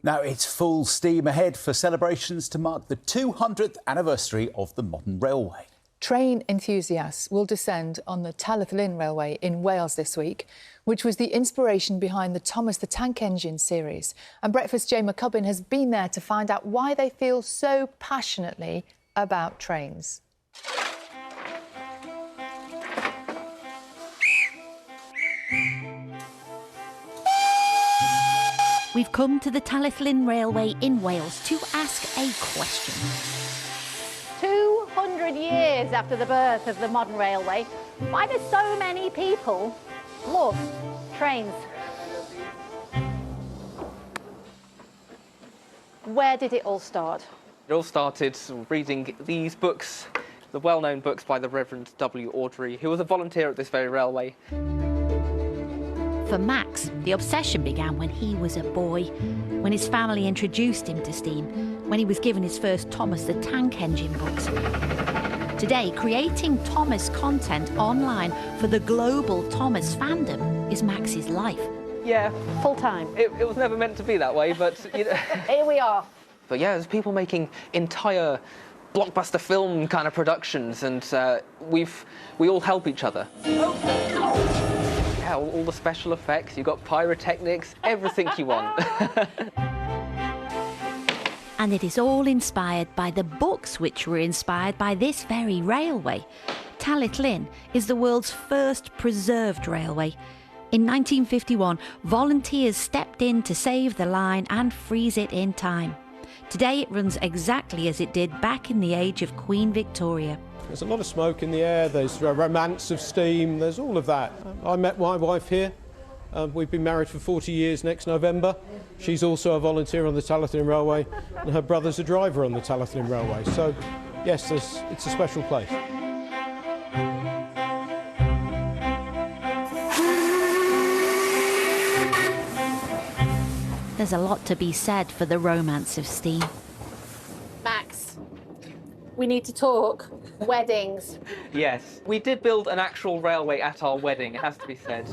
Now it's full steam ahead for celebrations to mark the 200th anniversary of the modern railway. Train enthusiasts will descend on the Talyllyn railway in Wales this week, which was the inspiration behind the Thomas the Tank Engine series. And Breakfast's Jay McCubbin has been there to find out why they feel so passionately about trains. We've come to the Talyllyn Railway in Wales to ask a question. 200 years after the birth of the modern railway, why do so many people love trains? Where did it all start? It all started reading these books, the well-known books by the Reverend W. Awdry, who was a volunteer at this very railway. For Max, the obsession began when he was a boy, when his family introduced him to steam, when he was given his first Thomas the Tank Engine books. Today, creating Thomas content online for the global Thomas fandom is Max's life. Yeah, Full time. it was never meant to be that way, but you know. Here we are. But yeah, there's people making entire blockbuster film kind of productions, and we all help each other. Yeah, all the special effects, you've got pyrotechnics, everything you want. And it is all inspired by the books which were inspired by this very railway. Talyllyn is the world's first preserved railway. In 1951, volunteers stepped in to save the line and freeze it in time. Today it runs exactly as it did back in the age of Queen Victoria. There's a lot of smoke in the air, there's a romance of steam, there's all of that. I met my wife here. We've been married for 40 years next November. She's also a volunteer on the Talyllyn Railway, and her brother's a driver on the Talyllyn Railway. So, yes, it's a special place. There's a lot to be said for the romance of steam. Max, we need to talk. Weddings. Yes, we did build an actual railway at our wedding, it has to be said.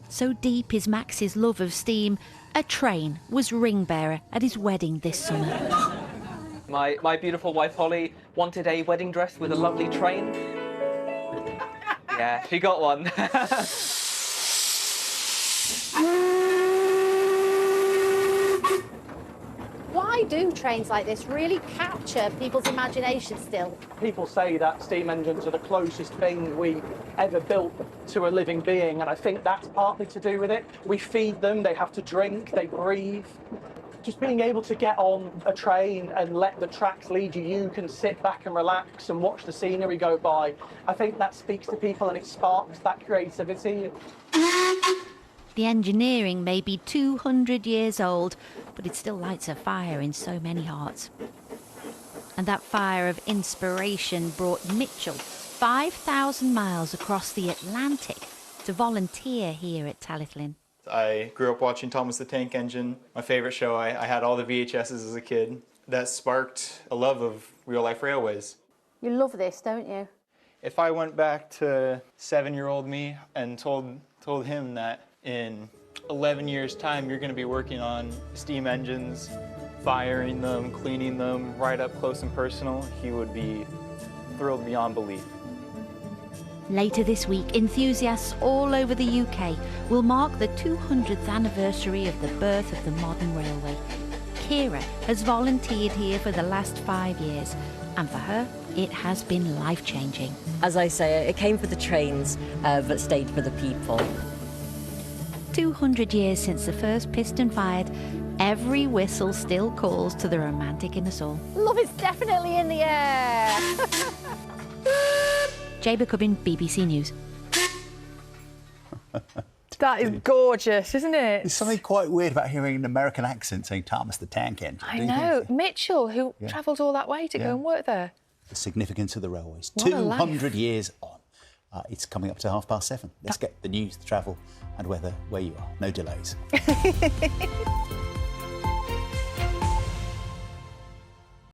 So deep is Max's love of steam, a train was ring bearer at his wedding this summer. My beautiful wife Holly wanted a wedding dress with a lovely train. Yeah, she got one. Why do trains like this really capture people's imagination still? People say that steam engines are the closest thing we ever built to a living being, and I think that's partly to do with it. We feed them, they have to drink, they breathe. Just being able to get on a train and let the tracks lead you, you can sit back and relax and watch the scenery go by. I think that speaks to people and it sparks that creativity. The engineering may be 200 years old, but it still lights a fire in so many hearts. And that fire of inspiration brought Mitchell 5,000 miles across the Atlantic to volunteer here at Talyllyn. I grew up watching Thomas the Tank Engine, my favorite show. I had all the VHSs as a kid. That sparked a love of real-life railways. You love this, don't you? If I went back to 7-year-old me and told him that in 11 years' time you're going to be working on steam engines, firing them, cleaning them, right up close and personal, he would be thrilled beyond belief. Later this week, enthusiasts all over the UK will mark the 200th anniversary of the birth of the modern railway. Kira has volunteered here for the last 5 years, and for her, it has been life-changing. As I say, it came for the trains, but stayed for the people. 200 years since the first piston fired, every whistle still calls to the romantic in us all. Love is definitely in the air. Jay McCubbin, BBC News. That is gorgeous, isn't it? There's something quite weird about hearing an American accent saying Thomas the Tank Engine. I know. Mitchell, who travelled all that way to go and work there. The significance of the railways. What a life. 200 years on. It's coming up to 7:30. Let's get the news, the travel and weather where you are. No delays.